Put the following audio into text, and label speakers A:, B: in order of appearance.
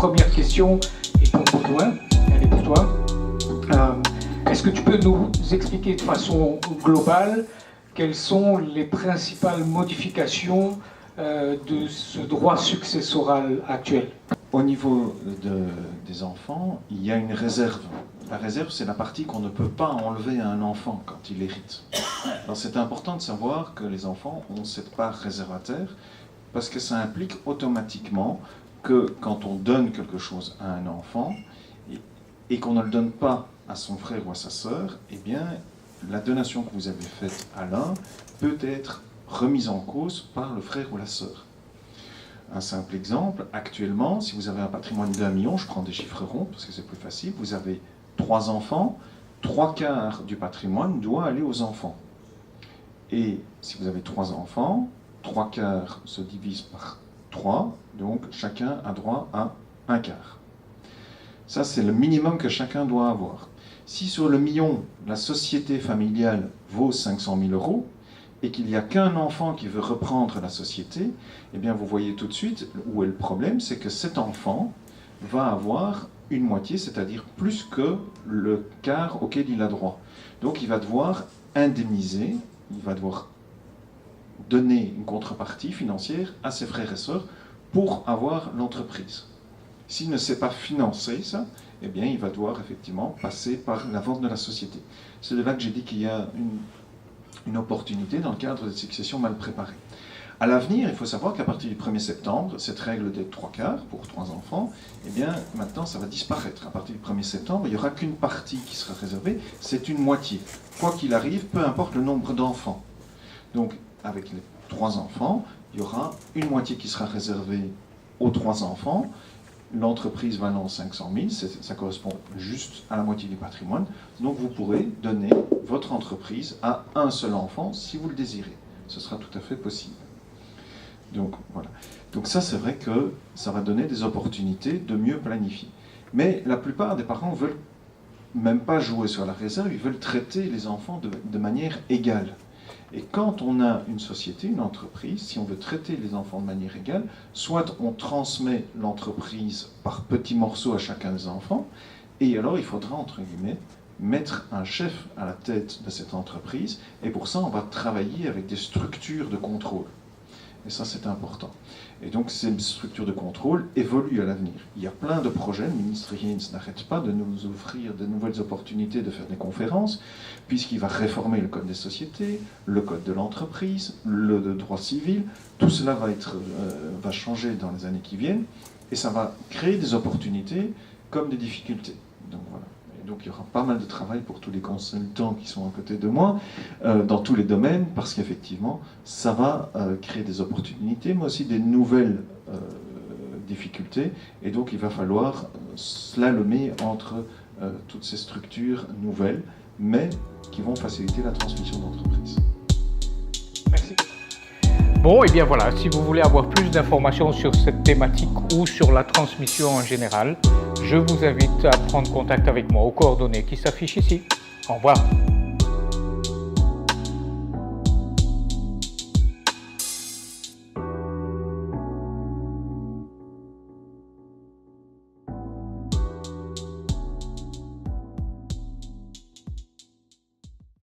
A: première question est pour Baudouin, elle est pour toi. Est-ce que tu peux nous expliquer de façon globale quelles sont les principales modifications de ce droit successoral actuel?
B: Au niveau des enfants, il y a une réserve. La réserve, c'est la partie qu'on ne peut pas enlever à un enfant quand il hérite. Alors c'est important de savoir que les enfants ont cette part réservataire parce que ça implique automatiquement que quand on donne quelque chose à un enfant et qu'on ne le donne pas à son frère ou à sa sœur, eh bien la donation que vous avez faite à l'un peut être remise en cause par le frère ou la sœur. Un simple exemple, actuellement, si vous avez un patrimoine d'1 million, je prends des chiffres ronds parce que c'est plus facile, vous avez 3 enfants, 3/4 du patrimoine doit aller aux enfants. Et si vous avez 3 enfants, 3/4 se divise par 3, donc chacun a droit à 1/4. Ça, c'est le minimum que chacun doit avoir. Si sur le million, la société familiale vaut 500 000 € et qu'il n'y a qu'un enfant qui veut reprendre la société, eh bien vous voyez tout de suite où est le problème, c'est que cet enfant va avoir une moitié, c'est-à-dire plus que le quart auquel il a droit. Donc il va devoir indemniser, il va devoir donner une contrepartie financière à ses frères et sœurs pour avoir l'entreprise. S'il ne sait pas financer ça, eh bien il va devoir effectivement passer par la vente de la société. C'est de là que j'ai dit qu'il y a une opportunité dans le cadre de succession mal préparée. À l'avenir, il faut savoir qu'à partir du 1er septembre, cette règle des 3/4 pour 3 enfants, eh bien, maintenant, ça va disparaître. À partir du 1er septembre, il n'y aura qu'une partie qui sera réservée, c'est une moitié. Quoi qu'il arrive, peu importe le nombre d'enfants. Donc, avec les 3 enfants, il y aura une moitié qui sera réservée aux 3 enfants. L'entreprise valant 500 000, ça correspond juste à la moitié du patrimoine. Donc, vous pourrez donner votre entreprise à un seul enfant si vous le désirez. Ce sera tout à fait possible. Donc voilà. Donc ça, c'est vrai que ça va donner des opportunités de mieux planifier. Mais la plupart des parents veulent même pas jouer sur la réserve, ils veulent traiter les enfants de manière égale. Et quand on a une société, une entreprise, si on veut traiter les enfants de manière égale, soit on transmet l'entreprise par petits morceaux à chacun des enfants, et alors il faudra, entre guillemets, mettre un chef à la tête de cette entreprise, et pour ça on va travailler avec des structures de contrôle. Et ça, c'est important. Et donc, ces structures de contrôle évoluent à l'avenir. Il y a plein de projets. Le ministre Jens n'arrête pas de nous offrir de nouvelles opportunités de faire des conférences, puisqu'il va réformer le code des sociétés, le code de l'entreprise, le droit civil. Tout cela va changer dans les années qui viennent, et ça va créer des opportunités comme des difficultés. Donc voilà. Donc il y aura pas mal de travail pour tous les consultants qui sont à côté de moi, dans tous les domaines, parce qu'effectivement, ça va créer des opportunités, mais aussi des nouvelles difficultés. Et donc il va falloir slalomer entre toutes ces structures nouvelles, mais qui vont faciliter la transmission d'entreprise.
A: Merci. Bon, et bien voilà, si vous voulez avoir plus d'informations sur cette thématique ou sur la transmission en général, je vous invite à prendre contact avec moi aux coordonnées qui s'affichent ici. Au revoir.